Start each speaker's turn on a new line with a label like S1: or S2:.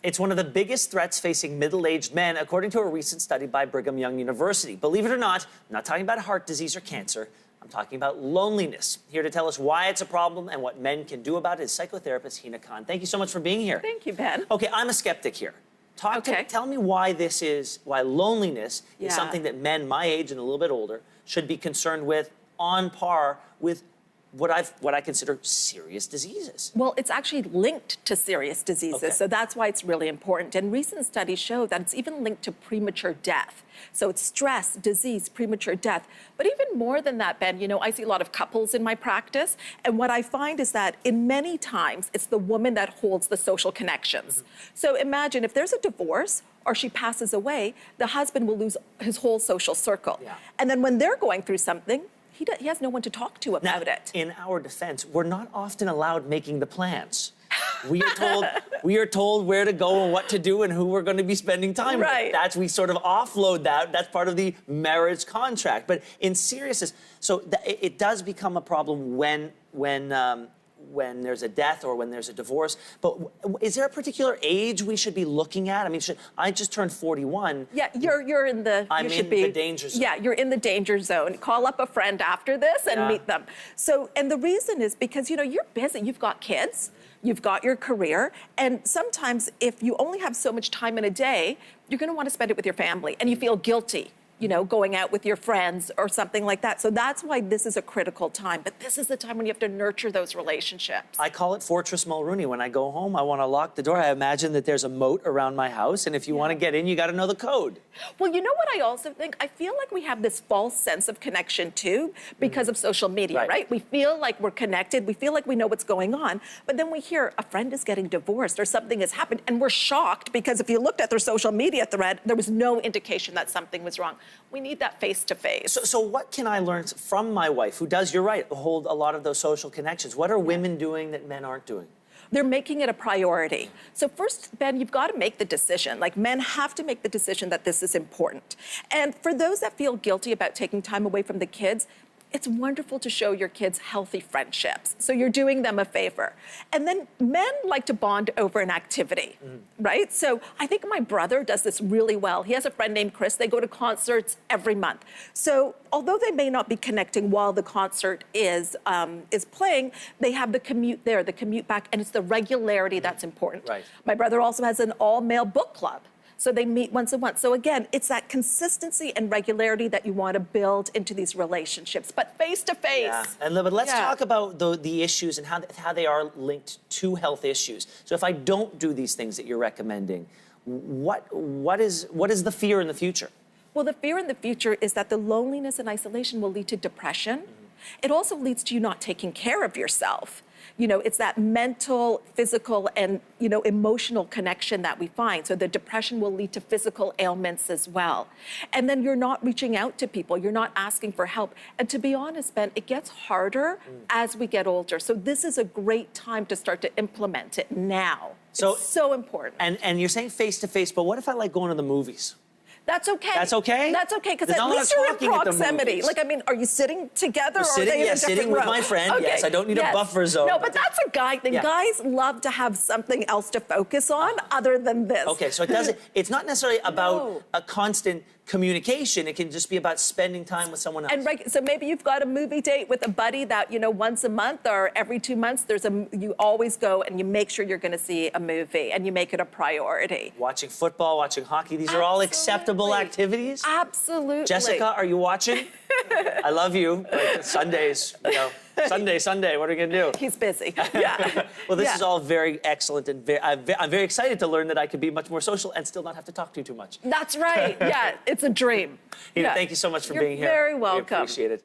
S1: It's one of the biggest threats facing middle-aged men, according to a recent study by Brigham Young University. Believe it or not, I'm not talking about heart disease or cancer. I'm talking about loneliness. Here to tell us why it's a problem and what men can do about it is psychotherapist Hina Khan. Thank you so much for being here.
S2: Thank you, Ben.
S1: Okay, I'm a skeptic here. Tell me why why loneliness is something that men my age and a little bit older should be concerned with on par with what I consider serious diseases.
S2: Well, it's actually linked to serious diseases, so that's why it's really important. And recent studies show that it's even linked to premature death. So it's stress, disease, premature death. But even more than that, Ben, you know, I see a lot of couples in my practice, and what I find is that in many times, it's the woman that holds the social connections. So imagine if there's a divorce or she passes away, the husband will lose his whole social circle. And then when they're going through something, he has no one to talk to about it.
S1: In our defense, we're not often allowed making the plans. We are told where to go and what to do and who we're going to be spending time with. We sort of offload that. That's part of the marriage contract. But in seriousness, so it does become a problem when there's a death or when there's a divorce. But is there a particular age we should be looking at? I mean, I just turned 41.
S2: Yeah, you're in the...
S1: I'm in the danger zone.
S2: Yeah, you're in the danger zone. Call up a friend after this and meet them. So, and the reason is because, you know, you're busy. You've got kids. You've got your career. And sometimes if you only have so much time in a day, you're going to want to spend it with your family. And you feel guilty, you know, going out with your friends or something like that. So that's why this is a critical time. But this is the time when you have to nurture those relationships.
S1: I call it Fortress Mulroney. When I go home, I want to lock the door. I imagine that there's a moat around my house. And if you want to get in, you got to know the code.
S2: Well, you know what I also think? I feel like we have this false sense of connection, too, because of social media, right? We feel like we're connected. We feel like we know what's going on. But then we hear a friend is getting divorced or something has happened. And we're shocked because if you looked at their social media thread, there was no indication that something was wrong. We need that face-to-face.
S1: So what can I learn from my wife, who does, you're right, hold a lot of those social connections? What are women doing that men aren't doing?
S2: They're making it a priority. So first, Ben, you've got to make the decision. Like, men have to make the decision that this is important. And for those that feel guilty about taking time away from the kids, it's wonderful to show your kids healthy friendships. So you're doing them a favor. And then men like to bond over an activity, right? So I think my brother does this really well. He has a friend named Chris. They go to concerts every month. So although they may not be connecting while the concert is playing, they have the commute there, the commute back, and it's the regularity that's important. My brother also has an all-male book club. So they meet once a month. So again, it's that consistency and regularity that you want to build into these relationships, but face to face.
S1: But let's talk about the issues and how they are linked to health issues. So if I don't do these things that you're recommending, what is the fear in the future?
S2: Well, the fear in the future is that the loneliness and isolation will lead to depression. It also leads to you not taking care of yourself. You know, it's that mental, physical, and, you know, emotional connection that we find. So the depression will lead to physical ailments as well. And then you're not reaching out to people. You're not asking for help. And to be honest, Ben, it gets harder as we get older. So this is a great time to start to implement it now. It's so important.
S1: And you're saying face-to-face, but what if I like going to the movies?
S2: That's okay.
S1: That's okay?
S2: That's okay, because at least you're in proximity. Like, I mean, are you sitting together? Or are they in a different
S1: with
S2: row?
S1: my friend. Yes, I don't need a buffer zone.
S2: No, but that's a guy thing. Guys love to have something else to focus on other than this.
S1: Okay, so it's not necessarily about a constant communication. It can just be about spending time with someone else.
S2: And so maybe you've got a movie date with a buddy that, you know, once a month or every 2 months, you always go and you make sure you're going to see a movie and you make it a priority.
S1: Watching football, watching hockey, these are all acceptable activities?
S2: Absolutely.
S1: Jessica, are you watching? I love you. Like Sundays, you know. Sunday, what are you going to do?
S2: He's busy.
S1: Well, this is all very excellent, and I'm very excited to learn that I could be much more social and still not have to talk to you too much.
S2: That's right. It's a dream.
S1: Hina, thank you so much for being here.
S2: You're very welcome.
S1: We appreciate it.